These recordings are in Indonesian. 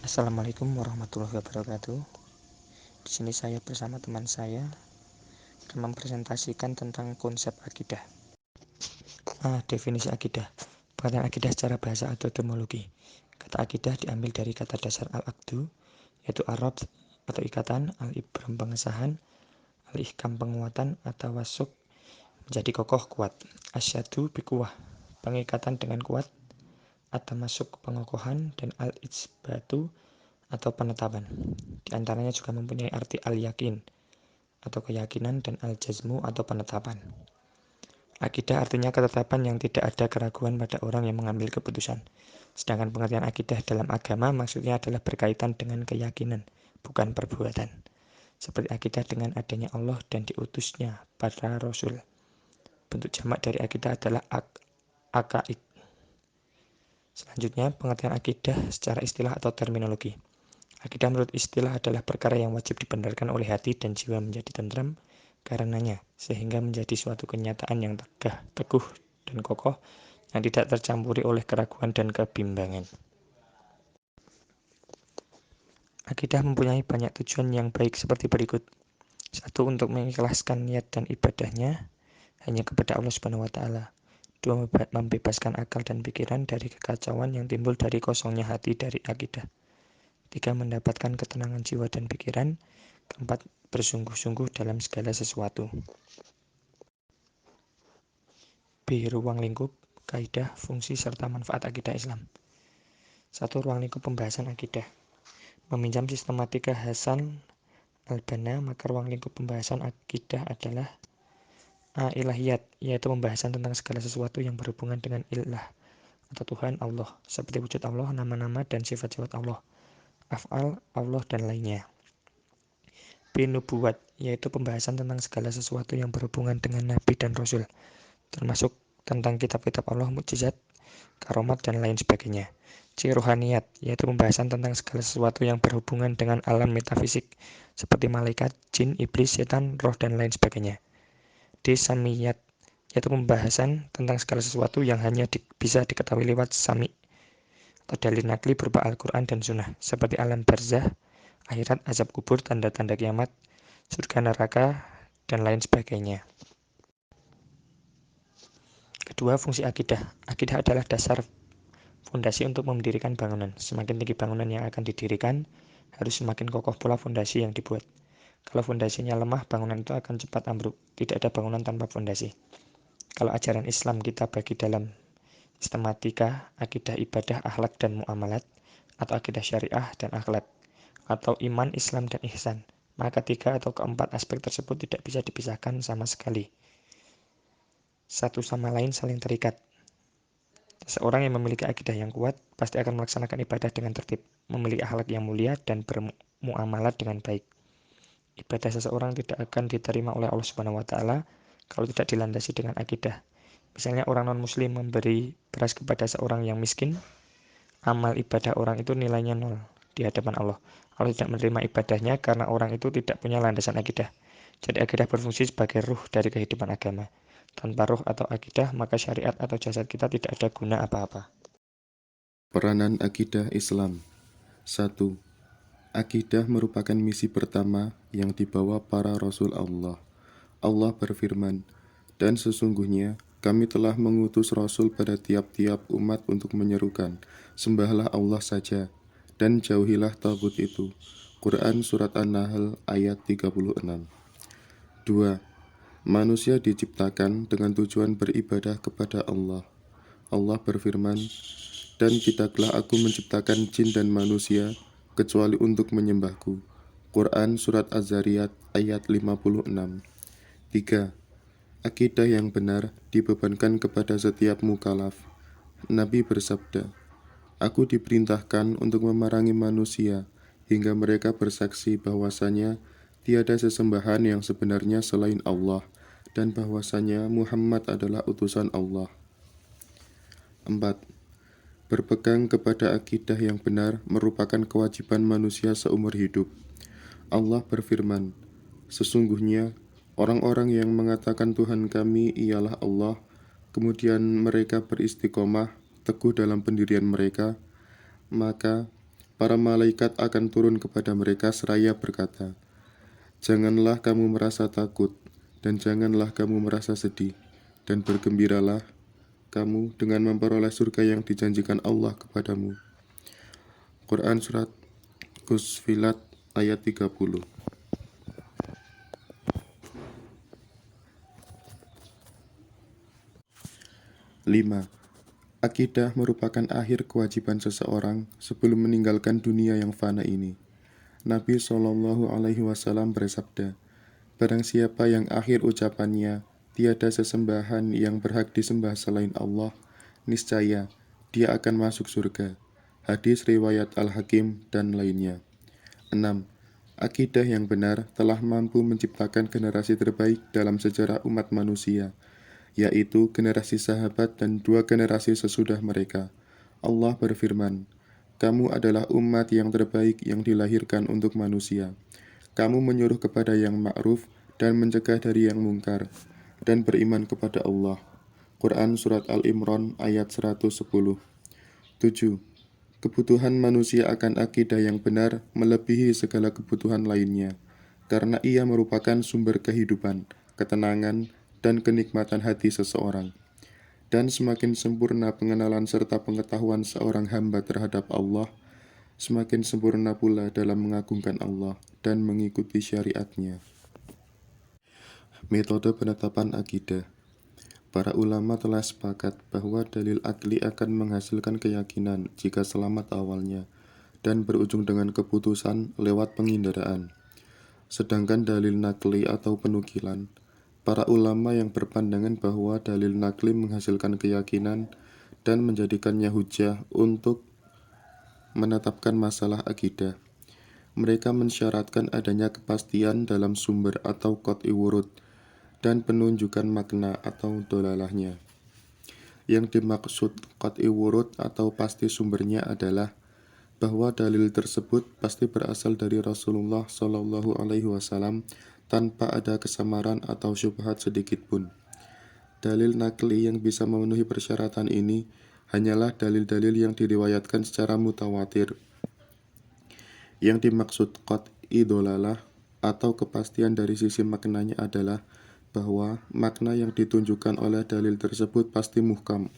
Assalamualaikum warahmatullahi wabarakatuh. Di sini saya bersama teman saya akan mempresentasikan tentang konsep akidah. Definisi akidah. Pengertian akidah secara bahasa atau etimologi. Kata akidah diambil dari kata dasar al-aqdu, yaitu arab atau ikatan, al-ibram pengesahan, al-ihkam penguatan, atau wasuk menjadi kokoh kuat. Asyadu bikuwah pengikatan dengan kuat, atau masuk pengokohan, dan al-ijbatu atau penetapan. Di antaranya juga mempunyai arti al-yakin atau keyakinan dan al-jazmu atau penetapan. Akidah artinya ketetapan yang tidak ada keraguan pada orang yang mengambil keputusan. Sedangkan pengertian akidah dalam agama maksudnya adalah berkaitan dengan keyakinan, bukan perbuatan. Seperti akidah dengan adanya Allah dan diutusnya para rasul. Bentuk jamak dari akidah adalah akaid. Selanjutnya, pengertian akidah secara istilah atau terminologi. Akidah menurut istilah adalah perkara yang wajib dibenarkan oleh hati dan jiwa menjadi tentram karenanya, sehingga menjadi suatu kenyataan yang teguh dan kokoh yang tidak tercampuri oleh keraguan dan kebimbangan. Akidah mempunyai banyak tujuan yang baik seperti berikut. 1. Untuk mengikhlaskan niat dan ibadahnya hanya kepada Allah Subhanahu wa taala. 2. Membebaskan akal dan pikiran dari kekacauan yang timbul dari kosongnya hati dari akidah. 3. Mendapatkan ketenangan jiwa dan pikiran. 4. Bersungguh-sungguh dalam segala sesuatu. B. Ruang lingkup, kaidah, fungsi, serta manfaat akidah Islam. 1. Ruang lingkup pembahasan akidah. Meminjam sistematika Hasan al-Banna, maka ruang lingkup pembahasan akidah adalah A. Ilahiyat, yaitu pembahasan tentang segala sesuatu yang berhubungan dengan ilah atau Tuhan Allah, seperti wujud Allah, nama-nama dan sifat-sifat Allah, af'al Allah dan lainnya. B. Nubuwat, yaitu pembahasan tentang segala sesuatu yang berhubungan dengan Nabi dan Rasul, termasuk tentang kitab-kitab Allah, mukjizat, karomat, dan lain sebagainya. C. Rohaniyat, yaitu pembahasan tentang segala sesuatu yang berhubungan dengan alam metafisik, seperti malaikat, jin, iblis, setan, roh, dan lain sebagainya. D. Samiyat, yaitu pembahasan tentang segala sesuatu yang hanya bisa diketahui lewat sami, atau dalil nakli berupa Al-Quran dan Sunnah, seperti alam barzah, akhirat, azab kubur, tanda-tanda kiamat, surga neraka, dan lain sebagainya. Kedua, fungsi akidah. Akidah adalah dasar fondasi untuk mendirikan bangunan. Semakin tinggi bangunan yang akan didirikan, harus semakin kokoh pula fondasi yang dibuat. Kalau fondasinya lemah, bangunan itu akan cepat ambruk. Tidak ada bangunan tanpa fondasi. Kalau ajaran Islam kita bagi dalam sistematika, akidah, ibadah, akhlak, dan muamalat, atau akidah syariah dan akhlak, atau iman, Islam, dan ihsan, maka 3 atau keempat aspek tersebut tidak bisa dipisahkan sama sekali. Satu sama lain saling terikat. Seorang yang memiliki akidah yang kuat pasti akan melaksanakan ibadah dengan tertib, memiliki akhlak yang mulia, dan bermuamalat dengan baik. Ibadah seseorang tidak akan diterima oleh Allah Subhanahu wa taala kalau tidak dilandasi dengan akidah. Misalnya orang non-muslim memberi beras kepada seorang yang miskin, amal ibadah orang itu nilainya 0 di hadapan Allah. Allah tidak menerima ibadahnya karena orang itu tidak punya landasan akidah. Jadi akidah berfungsi sebagai ruh dari kehidupan agama. Tanpa ruh atau akidah, maka syariat atau jasad kita tidak ada guna apa-apa. Peranan akidah Islam. 1. Akidah merupakan misi pertama yang dibawa para Rasul Allah. Allah berfirman, "Dan sesungguhnya kami telah mengutus Rasul pada tiap-tiap umat untuk menyerukan, sembahlah Allah saja, dan jauhilah tagut itu." Quran Surat An-Nahl ayat 36. 2. Manusia diciptakan dengan tujuan beribadah kepada Allah. Allah berfirman, "Dan tidaklah aku menciptakan jin dan manusia, kecuali untuk menyembahku." Quran Surat Az-Zariyat ayat 56. 3. Akidah yang benar dibebankan kepada setiap mukalaf. Nabi bersabda, "Aku diperintahkan untuk memerangi manusia, hingga mereka bersaksi bahwasanya tiada sesembahan yang sebenarnya selain Allah, dan bahwasanya Muhammad adalah utusan Allah." 4. Berpegang kepada akidah yang benar merupakan kewajiban manusia seumur hidup. Allah berfirman, "Sesungguhnya orang-orang yang mengatakan Tuhan kami ialah Allah, kemudian mereka beristiqomah teguh dalam pendirian mereka, maka Para malaikat akan turun kepada mereka seraya berkata, "Janganlah kamu merasa takut, dan janganlah kamu merasa sedih, dan bergembiralah kamu dengan memperoleh surga yang dijanjikan Allah kepadamu." Quran Surat Fussilat ayat 30. 5. Akidah merupakan akhir kewajiban seseorang sebelum meninggalkan dunia yang fana ini. Nabi Shallallahu Alaihi Wasallam bersabda, "Barang siapa yang akhir ucapannya, tiada sesembahan yang berhak disembah selain Allah, niscaya dia akan masuk surga." Hadis riwayat Al-Hakim dan lainnya. 6. Akidah yang benar telah mampu menciptakan generasi terbaik dalam sejarah umat manusia, yaitu generasi sahabat dan 2 generasi sesudah mereka. Allah berfirman, "Kamu adalah umat yang terbaik yang dilahirkan untuk manusia. Kamu menyuruh kepada yang ma'ruf dan mencegah dari yang mungkar, dan beriman kepada Allah." Quran Surat Al-Imran ayat 110. 7. Kebutuhan manusia akan akidah yang benar melebihi segala kebutuhan lainnya, karena ia merupakan sumber kehidupan, ketenangan, dan kenikmatan hati seseorang. Dan semakin sempurna pengenalan serta pengetahuan seorang hamba terhadap Allah, semakin sempurna pula dalam mengagungkan Allah dan mengikuti syariatnya. Metode penetapan akidah. Para ulama telah sepakat bahwa dalil akli akan menghasilkan keyakinan jika selamat awalnya dan berujung dengan keputusan lewat penginderaan. Sedangkan dalil nakli atau penukilan, para ulama yang berpandangan bahwa dalil nakli menghasilkan keyakinan dan menjadikannya hujah untuk menetapkan masalah akidah. Mereka mensyaratkan adanya kepastian dalam sumber atau qat'i wurud dan penunjukan makna atau dolalahnya. Yang dimaksud qat'i wurud atau pasti sumbernya adalah bahwa dalil tersebut pasti berasal dari Rasulullah Shallallahu Alaihi Wasallam tanpa ada kesamaran atau syubhat sedikit pun. Dalil nakli yang bisa memenuhi persyaratan ini hanyalah dalil-dalil yang diriwayatkan secara mutawatir. Yang dimaksud qat'i dolalah atau kepastian dari sisi maknanya adalah bahwa makna yang ditunjukkan oleh dalil tersebut pasti muhkam,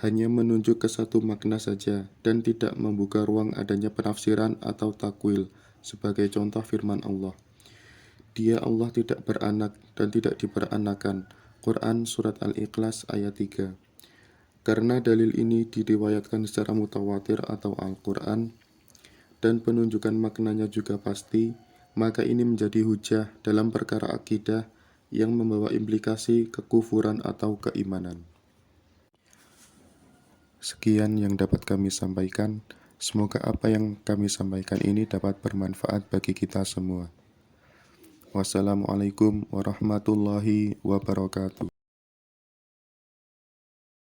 hanya menunjuk ke satu makna saja dan tidak membuka ruang adanya penafsiran atau takwil. Sebagai contoh firman Allah, "Dia Allah tidak beranak dan tidak diperanakan." Quran Surat Al-Ikhlas ayat 3. Karena dalil ini diriwayatkan secara mutawatir atau Al-Quran dan penunjukan maknanya juga pasti, maka ini menjadi hujah dalam perkara akidah yang membawa implikasi kekufuran atau keimanan. Sekian yang dapat kami sampaikan. Semoga apa yang kami sampaikan ini dapat bermanfaat bagi kita semua. Wassalamualaikum warahmatullahi wabarakatuh.